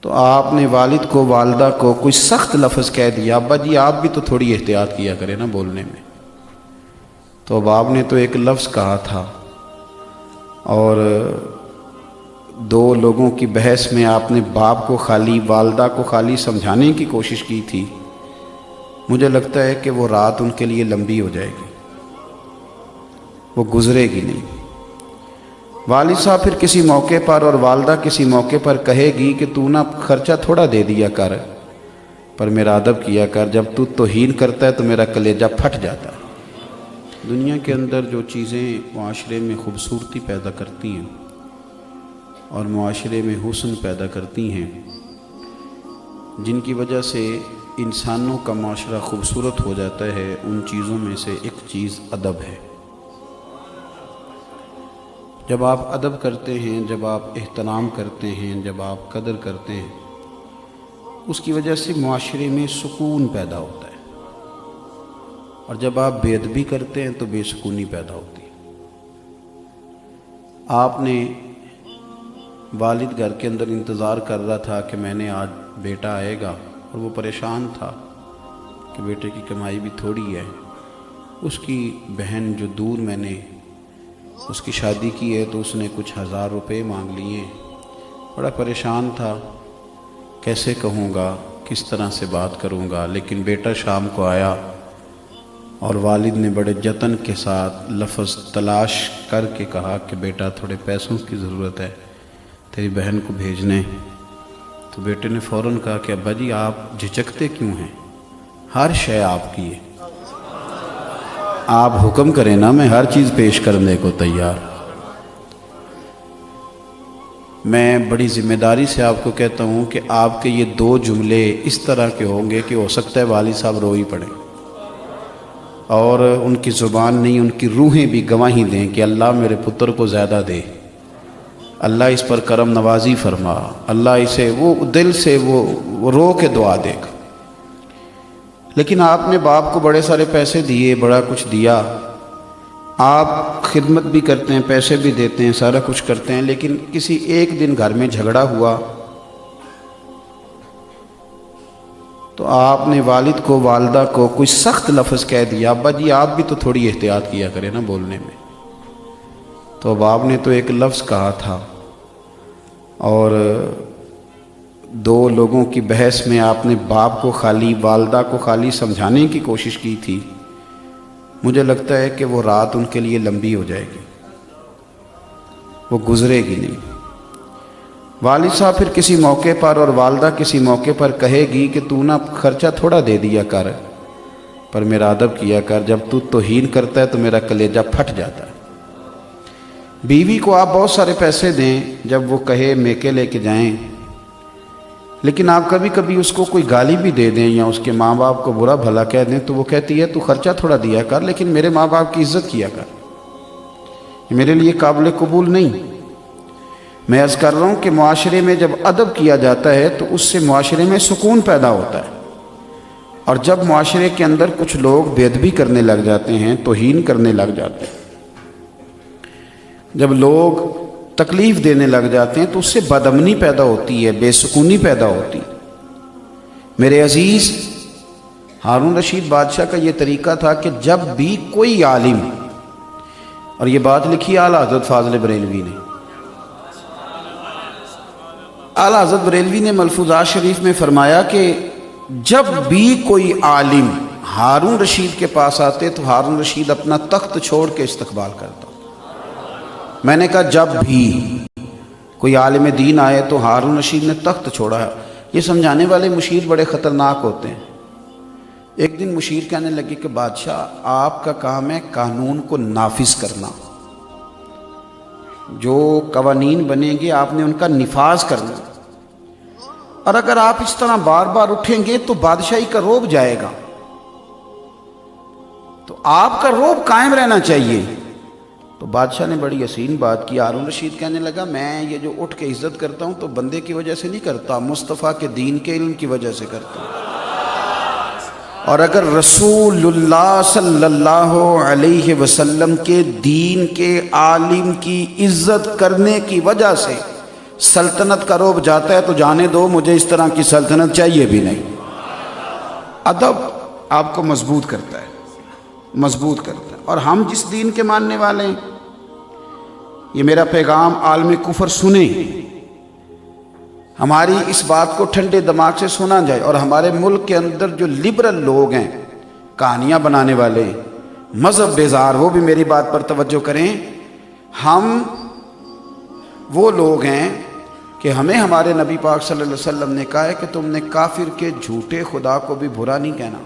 تو آپ نے والد کو والدہ کو کوئی سخت لفظ کہہ دیا، ابا جی آپ بھی تو تھوڑی احتیاط کیا کریں نا بولنے میں۔ تو اب آپ نے تو ایک لفظ کہا تھا اور دو لوگوں کی بحث میں آپ نے باپ کو خالی والدہ کو خالی سمجھانے کی کوشش کی تھی۔ مجھے لگتا ہے کہ وہ رات ان کے لیے لمبی ہو جائے گی، وہ گزرے گی نہیں۔ والد صاحب پھر کسی موقع پر اور والدہ کسی موقع پر کہے گی کہ تو نا خرچہ تھوڑا دے دیا کر، پر میرا ادب کیا کر، جب تو توہین کرتا ہے تو میرا کلیجہ پھٹ جاتا ہے۔ دنیا کے اندر جو چیزیں معاشرے میں خوبصورتی پیدا کرتی ہیں اور معاشرے میں حسن پیدا کرتی ہیں، جن کی وجہ سے انسانوں کا معاشرہ خوبصورت ہو جاتا ہے، ان چیزوں میں سے ایک چیز ادب ہے۔ جب آپ ادب کرتے ہیں، جب آپ احترام کرتے ہیں، جب آپ قدر کرتے ہیں، اس کی وجہ سے معاشرے میں سکون پیدا ہوتا ہے، اور جب آپ بے ادبی کرتے ہیں تو بے سکونی پیدا ہوتی ہے۔ آپ نے والد گھر کے اندر انتظار کر رہا تھا کہ میں نے آج بیٹا آئے گا، اور وہ پریشان تھا کہ بیٹے کی کمائی بھی تھوڑی ہے۔ اس کی بہن جو دور میں نے اس کی شادی کی ہے تو اس نے کچھ 1000 روپے مانگ لیے، بڑا پریشان تھا، کیسے کہوں گا، کس طرح سے بات کروں گا۔ لیکن بیٹا شام کو آیا اور والد نے بڑے جتن کے ساتھ لفظ تلاش کر کے کہا کہ بیٹا تھوڑے پیسوں کی ضرورت ہے تیری بہن کو بھیجنے۔ تو بیٹے نے فوراً کہا کہ ابا جی آپ جھجکتے کیوں ہیں، ہر شے آپ کی ہے، آپ حکم کریں نا، میں ہر چیز پیش کرنے کو تیار۔ میں بڑی ذمہ داری سے آپ کو کہتا ہوں کہ آپ کے یہ 2 جملے اس طرح کے ہوں گے کہ ہو سکتا ہے والد صاحب رو ہی پڑیں، اور ان کی زبان نہیں، ان کی روحیں بھی گواہی دیں کہ اللہ میرے پتر کو زیادہ دے، اللہ اس پر کرم نوازی فرما، اللہ اسے وہ دل سے وہ رو کے دعا دے گا۔ لیکن آپ نے باپ کو بڑے سارے پیسے دیے، بڑا کچھ دیا، آپ خدمت بھی کرتے ہیں، پیسے بھی دیتے ہیں، سارا کچھ کرتے ہیں، لیکن کسی ایک دن گھر میں جھگڑا ہوا تو آپ نے والد کو والدہ کو کوئی سخت لفظ کہہ دیا، ابا جی آپ بھی تو تھوڑی احتیاط کیا کریں نا بولنے میں۔ تو اب آپ نے تو ایک لفظ کہا تھا اور 2 لوگوں کی بحث میں آپ نے باپ کو خالی والدہ کو خالی سمجھانے کی کوشش کی تھی۔ مجھے لگتا ہے کہ وہ رات ان کے لیے لمبی ہو جائے گی، وہ گزرے گی نہیں۔ والد صاحب پھر کسی موقع پر اور والدہ کسی موقع پر کہے گی کہ تو نا خرچہ تھوڑا دے دیا کر، پر میرا ادب کیا کر، جب تو توہین کرتا ہے تو میرا کلیجہ پھٹ جاتا ہے۔ بیوی کو آپ بہت سارے پیسے دیں، جب وہ کہے میکے لے کے جائیں، لیکن آپ کبھی کبھی اس کو کوئی گالی بھی دے دیں یا اس کے ماں باپ کو برا بھلا کہہ دیں تو وہ کہتی ہے تو خرچہ تھوڑا دیا کر، لیکن میرے ماں باپ کی عزت کیا کر، یہ میرے لیے قابل قبول نہیں۔ میں عرض کر رہا ہوں کہ معاشرے میں جب ادب کیا جاتا ہے تو اس سے معاشرے میں سکون پیدا ہوتا ہے، اور جب معاشرے کے اندر کچھ لوگ بے ادبی کرنے لگ جاتے ہیں، توہین کرنے لگ جاتے ہیں، جب لوگ تکلیف دینے لگ جاتے ہیں تو اس سے بدامنی پیدا ہوتی ہے، بے سکونی پیدا ہوتی ہے۔ میرے عزیز، ہارون رشید بادشاہ کا یہ طریقہ تھا کہ جب بھی کوئی عالم، اور یہ بات لکھی اعلیٰ حضرت فاضل بریلوی نے، اعلیٰ حضرت بریلوی نے ملفوظات شریف میں فرمایا کہ جب بھی کوئی عالم ہارون رشید کے پاس آتے تو ہارون رشید اپنا تخت چھوڑ کے استقبال کرتا۔ میں نے کہا جب بھی کوئی عالم دین آئے تو ہارون رشید نے تخت چھوڑا ہے۔ یہ سمجھانے والے مشیر بڑے خطرناک ہوتے ہیں۔ ایک دن مشیر کہنے لگے کہ بادشاہ آپ کا کام ہے قانون کو نافذ کرنا، جو قوانین بنیں گے آپ نے ان کا نفاذ کرنا، اور اگر آپ اس طرح بار بار اٹھیں گے تو بادشاہی کا رعب جائے گا، تو آپ کا رعب قائم رہنا چاہیے۔ تو بادشاہ نے بڑی حسین بات کی۔ ہارون رشید کہنے لگا میں یہ جو اٹھ کے عزت کرتا ہوں تو بندے کی وجہ سے نہیں کرتا، مصطفیٰ کے دین کے علم کی وجہ سے کرتا ہوں، اور اگر رسول اللہ صلی اللہ علیہ وسلم کے دین کے عالم کی عزت کرنے کی وجہ سے سلطنت کا رعب جاتا ہے تو جانے دو، مجھے اس طرح کی سلطنت چاہیے بھی نہیں۔ ادب آپ کو مضبوط کرتا ہے، مضبوط کرتا ہے۔ اور ہم جس دین کے ماننے والے ہیں، یہ میرا پیغام عالم کفر سنیں، ہماری اس بات کو ٹھنڈے دماغ سے سنا جائے۔ اور ہمارے ملک کے اندر جو لبرل لوگ ہیں، کہانیاں بنانے والے، مذہب بیزار، وہ بھی میری بات پر توجہ کریں۔ ہم وہ لوگ ہیں کہ ہمیں ہمارے نبی پاک صلی اللہ علیہ وسلم نے کہا ہے کہ تم نے کافر کے جھوٹے خدا کو بھی برا نہیں کہنا،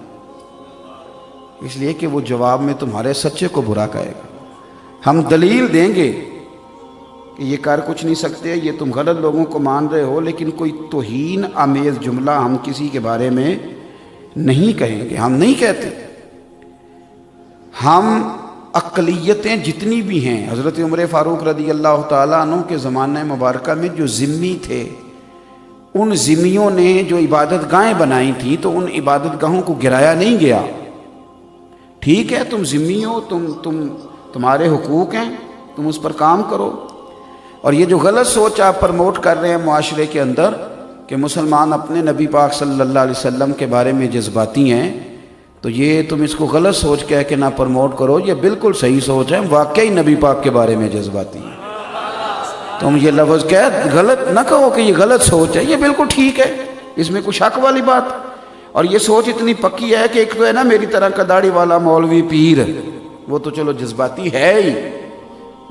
اس لیے کہ وہ جواب میں تمہارے سچے کو برا کہے گا۔ ہم دلیل دیں گے کہ یہ کر کچھ نہیں سکتے، یہ تم غلط لوگوں کو مان رہے ہو، لیکن کوئی توہین آمیز جملہ ہم کسی کے بارے میں نہیں کہیں گے، ہم نہیں کہتے۔ ہم اقلیتیں جتنی بھی ہیں، حضرت عمر فاروق رضی اللہ تعالیٰ عنہ کے زمانہ مبارکہ میں جو ذمی تھے، ان ذمیوں نے جو عبادت گاہیں بنائی تھیں تو ان عبادت گاہوں کو گرایا نہیں گیا۔ ٹھیک ہے، تم ذمی ہو، تمہارے حقوق ہیں، تم اس پر کام کرو۔ اور یہ جو غلط سوچ آپ پرموٹ کر رہے ہیں معاشرے کے اندر کہ مسلمان اپنے نبی پاک صلی اللہ علیہ وسلم کے بارے میں جذباتی ہیں، تو یہ تم اس کو غلط سوچ کہہ کے نہ پرموٹ کرو، یہ بالکل صحیح سوچ ہے، واقعی نبی پاک کے بارے میں جذباتی ہیں۔ تم یہ لفظ کہہ غلط نہ کہو کہ یہ غلط سوچ ہے، یہ بالکل ٹھیک ہے، اس میں کوئی شک والی بات۔ اور یہ سوچ اتنی پکی ہے کہ ایک تو ہے نا میری طرح کا داڑھی والا مولوی پیر، وہ تو چلو جذباتی ہے ہی،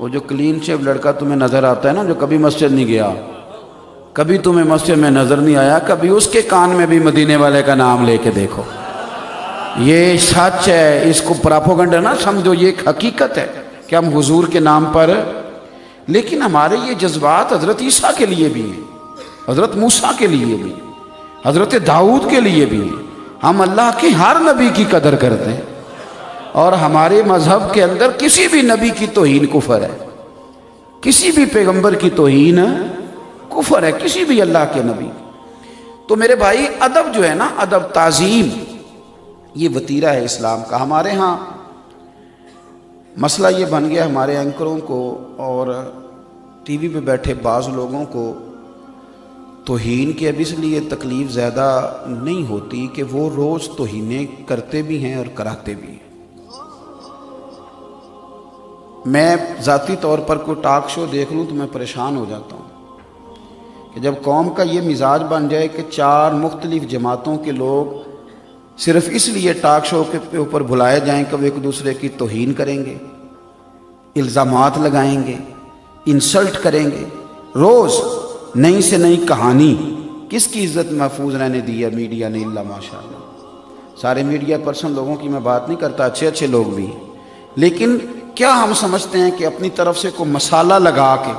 وہ جو کلین شیو لڑکا تمہیں نظر آتا ہے نا، جو کبھی مسجد نہیں گیا، کبھی تمہیں مسجد میں نظر نہیں آیا، کبھی اس کے کان میں بھی مدینے والے کا نام لے کے دیکھو، یہ سچ ہے، اس کو پراپوگنڈا نہ سمجھو، یہ ایک حقیقت ہے کہ ہم حضور کے نام پر، لیکن ہمارے یہ جذبات حضرت عیسیٰ کے لیے بھی ہیں، حضرت موسیٰ کے لیے بھی ہیں، حضرت داؤد کے لیے بھی ہیں۔ ہم اللہ کے ہر نبی کی قدر کرتے ہیں، اور ہمارے مذہب کے اندر کسی بھی نبی کی توہین کفر ہے، کسی بھی پیغمبر کی توہین کفر ہے، کسی بھی اللہ کے نبی۔ تو میرے بھائی، ادب جو ہے نا، ادب، تعظیم، یہ وتیرہ ہے اسلام کا۔ ہمارے ہاں مسئلہ یہ بن گیا ہمارے اینکروں کو اور ٹی وی پہ بیٹھے بعض لوگوں کو توہین کی اب اس لیے تکلیف زیادہ نہیں ہوتی کہ وہ روز توہینیں کرتے بھی ہیں اور کراتے بھی ہیں۔ میں ذاتی طور پر کوئی ٹاک شو دیکھ لوں تو میں پریشان ہو جاتا ہوں کہ جب قوم کا یہ مزاج بن جائے کہ 4 مختلف جماعتوں کے لوگ صرف اس لیے ٹاک شو کے اوپر بلائے جائیں کہ وہ ایک دوسرے کی توہین کریں گے، الزامات لگائیں گے، انسلٹ کریں گے، روز نئی سے نئی کہانی۔ کس کی عزت محفوظ رہنے دی ہے میڈیا نے؟ اللہ ماشاءاللہ، سارے میڈیا پرسن لوگوں کی میں بات نہیں کرتا، اچھے اچھے لوگ بھی ہیں، لیکن کیا ہم سمجھتے ہیں کہ اپنی طرف سے کوئی مسالہ لگا کے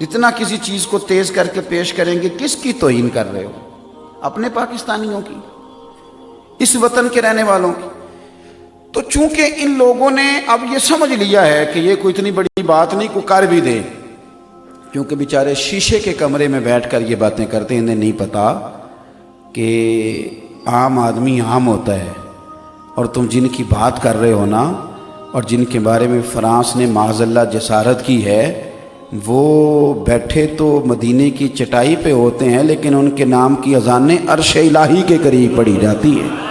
جتنا کسی چیز کو تیز کر کے پیش کریں گے؟ کس کی توہین کر رہے ہو؟ اپنے پاکستانیوں کی، اس وطن کے رہنے والوں کی۔ تو چونکہ ان لوگوں نے اب یہ سمجھ لیا ہے کہ یہ کوئی اتنی بڑی بات نہیں، کو کر بھی دے، کیونکہ بیچارے شیشے کے کمرے میں بیٹھ کر یہ باتیں کرتے ہیں، انہیں نہیں پتا کہ عام آدمی عام ہوتا ہے، اور تم جن کی بات کر رہے ہو نا، اور جن کے بارے میں فرانس نے معاذ اللہ جسارت کی ہے، وہ بیٹھے تو مدینے کی چٹائی پہ ہوتے ہیں، لیکن ان کے نام کی اذانیں عرش الہی کے قریب پڑھی جاتی ہیں۔